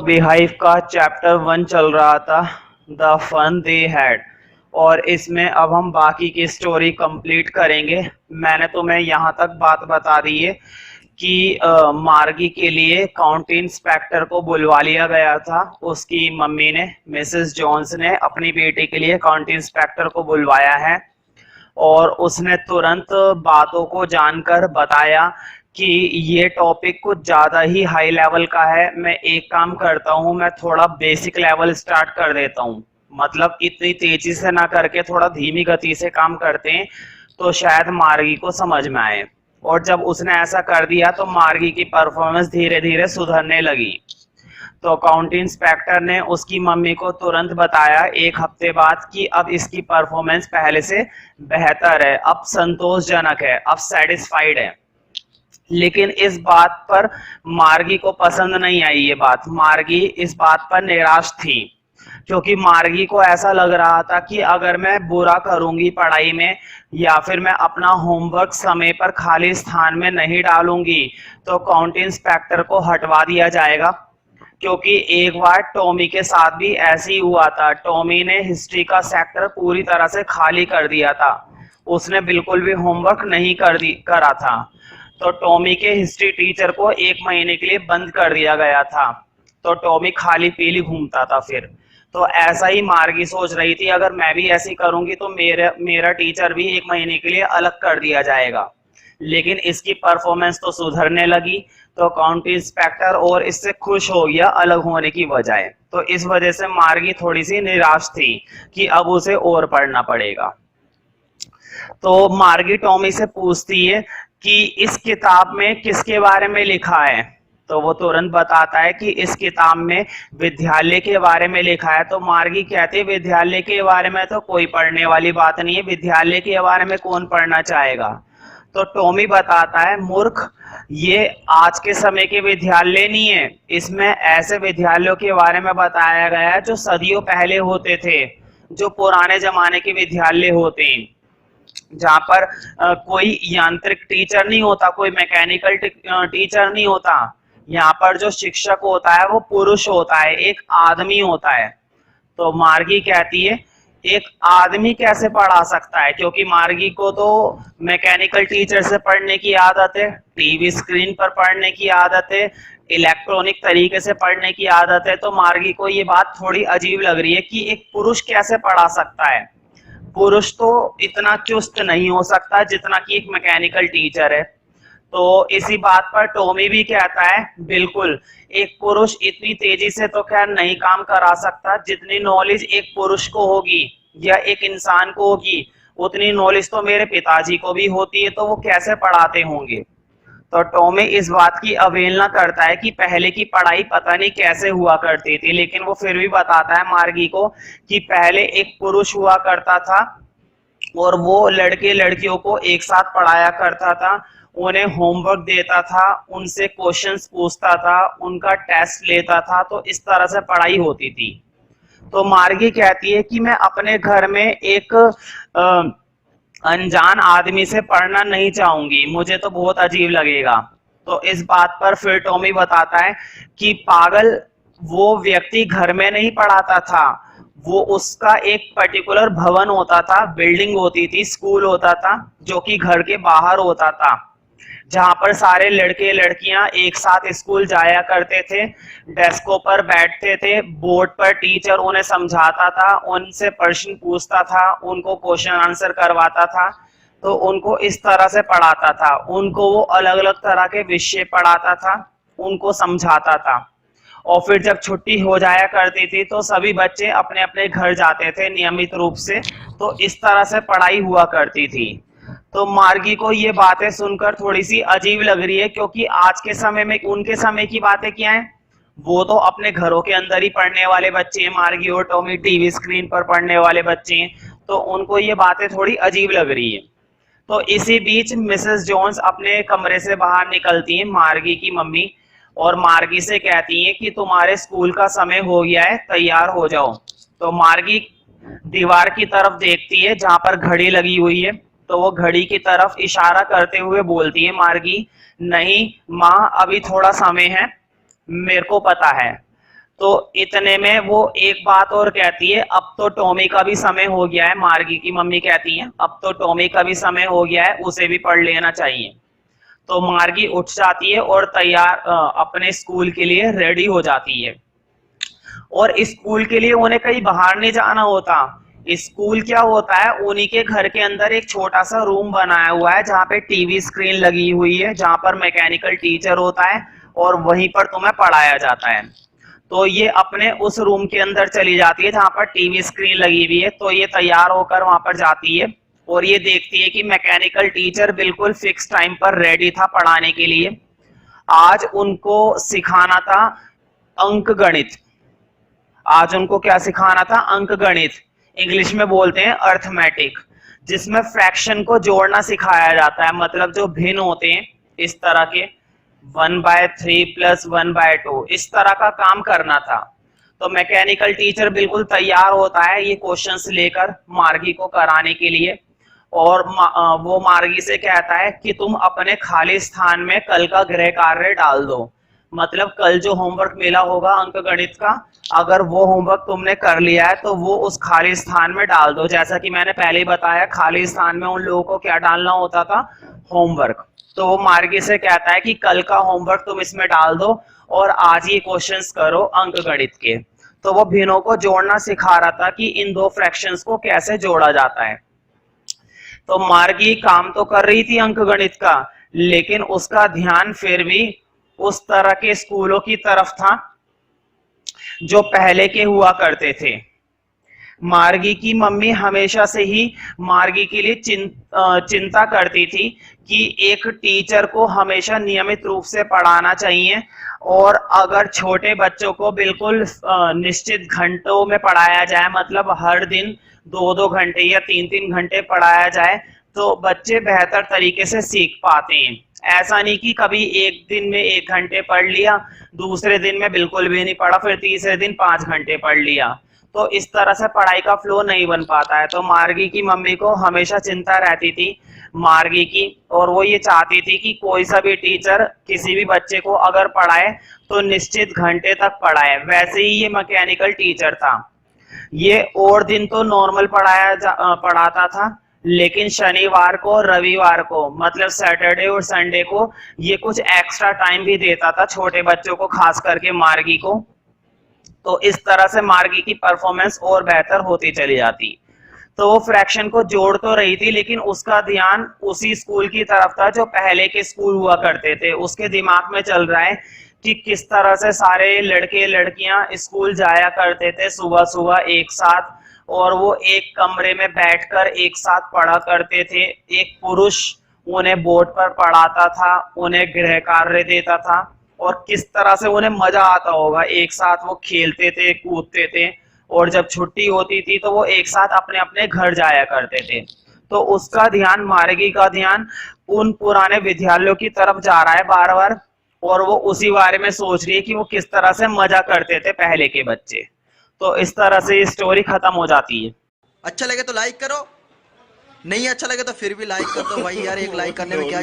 बेहाइव का चैप्टर 1 चल रहा था, द फन दे हैड। और इसमें अब हम बाकी की स्टोरी कंप्लीट करेंगे। मैंने तुम्हें यहाँ तक बात बता दी है कि मार्गी के लिए काउंटी इंस्पेक्टर को बुलवा लिया गया था। उसकी मम्मी ने, मिसेस जॉन्स ने, अपनी बेटी के लिए काउंटी इंस्पेक्टर को बुलवाया है और उसने तुरंत बातों को जानकर बताया कि ये टॉपिक कुछ ज्यादा ही हाई लेवल का है। मैं एक काम करता हूँ, मैं थोड़ा बेसिक लेवल स्टार्ट कर देता हूँ, मतलब इतनी तेजी से ना करके थोड़ा धीमी गति से काम करते हैं तो शायद मार्गी को समझ में आए। और जब उसने ऐसा कर दिया तो मार्गी की परफॉर्मेंस धीरे धीरे सुधरने लगी। तो काउंटी इंस्पेक्टर ने उसकी मम्मी को तुरंत बताया एक हफ्ते बाद कि अब इसकी परफॉर्मेंस पहले से बेहतर है, अब संतोषजनक है, अब सेटिस्फाइड है। लेकिन इस बात पर मार्गी को पसंद नहीं आई। ये बात, मार्गी इस बात पर निराश थी क्योंकि मार्गी को ऐसा लग रहा था कि अगर मैं बुरा करूंगी पढ़ाई में या फिर मैं अपना होमवर्क समय पर खाली स्थान में नहीं डालूंगी तो काउंटी इंस्पेक्टर को हटवा दिया जाएगा। क्योंकि एक बार टॉमी के साथ भी ऐसे ही हुआ था। टॉमी ने हिस्ट्री का सेक्टर पूरी तरह से खाली कर दिया था, उसने बिल्कुल भी होमवर्क नहीं करा था। तो टॉमी के हिस्ट्री टीचर को 1 महीने के लिए बंद कर दिया गया था। तो टॉमी खाली पीली घूमता था फिर। तो ऐसा ही मार्गी सोच रही थी, अगर मैं भी ऐसी करूंगी तो मेरा टीचर भी 1 महीने के लिए अलग कर दिया जाएगा। लेकिन इसकी परफॉर्मेंस तो सुधरने लगी तो काउंटी इंस्पेक्टर और इससे खुश हो गया अलग होने की बजाय। तो इस वजह से मार्गी थोड़ी सी निराश थी कि अब उसे और पढ़ना पड़ेगा। तो मार्गी टॉमी से पूछती है कि इस किताब में किसके बारे में लिखा है। तो वो तुरंत बताता है कि इस किताब में विद्यालय के बारे में लिखा है। तो मार्गी कहती है विद्यालय के बारे में तो कोई पढ़ने वाली बात नहीं है, विद्यालय के बारे में कौन पढ़ना चाहेगा। तो टॉमी बताता है मूर्ख, ये आज के समय के विद्यालय नहीं है, इसमें ऐसे विद्यालयों के बारे में बताया गया है जो सदियों पहले होते थे, जो पुराने जमाने के विद्यालय होते हैं, जहाँ पर कोई यांत्रिक टीचर नहीं होता, कोई मैकेनिकल टीचर नहीं होता। यहाँ पर जो शिक्षक होता है वो पुरुष होता है, एक आदमी होता है। तो मार्गी कहती है एक आदमी कैसे पढ़ा सकता है, क्योंकि मार्गी को तो मैकेनिकल टीचर से पढ़ने की आदत है, टीवी स्क्रीन पर पढ़ने की आदत है, इलेक्ट्रॉनिक तरीके से पढ़ने की आदत है। तो मार्गी को ये बात थोड़ी अजीब लग रही है कि एक पुरुष कैसे पढ़ा सकता है। पुरुष तो इतना चुस्त नहीं हो सकता जितना कि एक मैकेनिकल टीचर है। तो इसी बात पर टॉमी भी कहता है बिल्कुल, एक पुरुष इतनी तेजी से तो खैर नहीं काम करा सकता, जितनी नॉलेज एक पुरुष को होगी या एक इंसान को होगी उतनी नॉलेज तो मेरे पिताजी को भी होती है, तो वो कैसे पढ़ाते होंगे। तो टॉमी इस बात की अवहेलना करता है कि पहले की पढ़ाई पता नहीं कैसे हुआ करती थी, लेकिन वो फिर भी बताता है मार्गी को कि पहले एक पुरुष हुआ करता था और वो लड़के लड़कियों को एक साथ पढ़ाया करता था, उन्हें होमवर्क देता था, उनसे क्वेश्चंस पूछता था, उनका टेस्ट लेता था। तो इस तरह से पढ़ाई होती थी। तो मार्गी कहती है कि मैं अपने घर में एक अनजान आदमी से पढ़ना नहीं चाहूंगी, मुझे तो बहुत अजीब लगेगा। तो इस बात पर फिर टॉमी बताता है कि पागल, वो व्यक्ति घर में नहीं पढ़ाता था, वो उसका एक पर्टिकुलर भवन होता था, बिल्डिंग होती थी, स्कूल होता था जो कि घर के बाहर होता था, जहां पर सारे लड़के लड़कियां एक साथ स्कूल जाया करते थे, डेस्कों पर बैठते थे, बोर्ड पर टीचर उन्हें समझाता था, उनसे प्रश्न पूछता था, उनको क्वेश्चन आंसर करवाता था। तो उनको इस तरह से पढ़ाता था, उनको वो अलग अलग तरह के विषय पढ़ाता था, उनको समझाता था। और फिर जब छुट्टी हो जाया करती थी तो सभी बच्चे अपने अपने घर जाते थे नियमित रूप से। तो इस तरह से पढ़ाई हुआ करती थी। तो मार्गी को ये बातें सुनकर थोड़ी सी अजीब लग रही है, क्योंकि आज के समय में उनके समय की बातें क्या हैं, वो तो अपने घरों के अंदर ही पढ़ने वाले बच्चे हैं, मार्गी और टॉमी टीवी स्क्रीन पर पढ़ने वाले बच्चे हैं, तो उनको ये बातें थोड़ी अजीब लग रही है। तो इसी बीच मिसेस जोन्स अपने कमरे से बाहर निकलती है, मार्गी की मम्मी, और मार्गी से कहती है कि तुम्हारे स्कूल का समय हो गया है, तैयार हो जाओ। तो मार्गी दीवार की तरफ देखती है जहां पर घड़ी लगी हुई है, तो वो घड़ी की तरफ इशारा करते हुए बोलती है मार्गी, नहीं माँ, अभी थोड़ा समय है, मेरे को पता है। तो इतने में वो एक बात और कहती है, अब तो टॉमी का भी समय हो गया है। मार्गी की मम्मी कहती है अब तो टॉमी का भी समय हो गया है, उसे भी पढ़ लेना चाहिए। तो मार्गी उठ जाती है और तैयार अपने स्कूल के लिए रेडी हो जाती है। और स्कूल के लिए उन्हें कहीं बाहर नहीं जाना होता। स्कूल क्या होता है, उन्हीं के घर के अंदर एक छोटा सा रूम बनाया हुआ है जहाँ पे टीवी स्क्रीन लगी हुई है, जहाँ पर मैकेनिकल टीचर होता है और वहीं पर तुम्हें पढ़ाया जाता है। तो ये अपने उस रूम के अंदर चली जाती है जहाँ पर टीवी स्क्रीन लगी हुई है। तो ये तैयार होकर वहां पर जाती है और ये देखती है कि मैकेनिकल टीचर बिल्कुल फिक्स टाइम पर रेडी था पढ़ाने के लिए। आज उनको सिखाना था अंक गणित। आज उनको क्या सिखाना था, अंक गणित, इंग्लिश में बोलते हैं अर्थमेटिक, जिसमें फ्रैक्शन को जोड़ना सिखाया जाता है। मतलब जो भिन्न होते हैं इस तरह के 1/3 + 1/2 इस तरह का काम करना था। तो मैकेनिकल टीचर बिल्कुल तैयार होता है ये क्वेश्चंस लेकर मार्गी को कराने के लिए। और वो मार्गी से कहता है कि तुम अपने खाली स्थान में कल का गृह कार्य डाल दो। मतलब कल जो होमवर्क मिला होगा अंक गणित का, अगर वो होमवर्क तुमने कर लिया है तो वो उस खाली स्थान में डाल दो। जैसा कि मैंने पहले ही बताया, खाली स्थान में उन लोगों को क्या डालना होता था, होमवर्क। तो वो मार्गी से कहता है कि कल का होमवर्क तुम इसमें डाल दो और आज ये क्वेश्चंस करो अंक गणित के। तो वो भिन्नों को जोड़ना सिखा रहा था कि इन दो फ्रैक्शंस को कैसे जोड़ा जाता है। तो मार्गी काम तो कर रही थी अंक गणित का, लेकिन उसका ध्यान फिर भी उस तरह के स्कूलों की तरफ था जो पहले के हुआ करते थे। मार्गी की मम्मी हमेशा से ही मार्गी के लिए चिंता करती थी कि एक टीचर को हमेशा नियमित रूप से पढ़ाना चाहिए। और अगर छोटे बच्चों को बिल्कुल निश्चित घंटों में पढ़ाया जाए, मतलब हर दिन 2-2 घंटे या 3-3 घंटे पढ़ाया जाए, तो बच्चे बेहतर तरीके से सीख पाते हैं। ऐसा नहीं कि कभी एक दिन में 1 घंटे पढ़ लिया, दूसरे दिन में बिल्कुल भी नहीं पढ़ा, फिर तीसरे दिन 5 घंटे पढ़ लिया, तो इस तरह से पढ़ाई का फ्लो नहीं बन पाता है। तो मार्गी की मम्मी को हमेशा चिंता रहती थी मार्गी की, और वो ये चाहती थी कि कोई सा भी टीचर किसी भी बच्चे को अगर पढ़ाए तो निश्चित घंटे तक पढ़ाए। वैसे ही ये मैकेनिकल टीचर था, ये और दिन तो नॉर्मल पढ़ाता था, लेकिन शनिवार को और रविवार को, मतलब सैटरडे और संडे को, ये कुछ एक्स्ट्रा टाइम भी देता था छोटे बच्चों को, खास करके मार्गी को। तो इस तरह से मार्गी की परफॉर्मेंस और बेहतर होती चली जाती। तो वो फ्रैक्शन को जोड़ तो रही थी, लेकिन उसका ध्यान उसी स्कूल की तरफ था जो पहले के स्कूल हुआ करते थे। उसके दिमाग में चल रहा है कि किस तरह से सारे लड़के लड़कियां स्कूल जाया करते थे सुबह सुबह एक साथ, और वो एक कमरे में बैठकर एक साथ पढ़ा करते थे। एक पुरुष उन्हें बोर्ड पर पढ़ाता था, उन्हें गृह कार्य देता था, और किस तरह से उन्हें मजा आता होगा। एक साथ वो खेलते थे, कूदते थे, और जब छुट्टी होती थी तो वो एक साथ अपने अपने घर जाया करते थे। तो उसका ध्यान, मार्गी का ध्यान उन पुराने विद्यालयों की तरफ जा रहा है बार बार, और वो उसी बारे में सोच रही है कि वो किस तरह से मजा करते थे पहले के बच्चे। तो इस तरह से ये स्टोरी खत्म हो जाती है। अच्छा लगे तो लाइक करो, नहीं अच्छा लगे तो फिर भी लाइक कर दो भाई यार, एक लाइक करने में क्या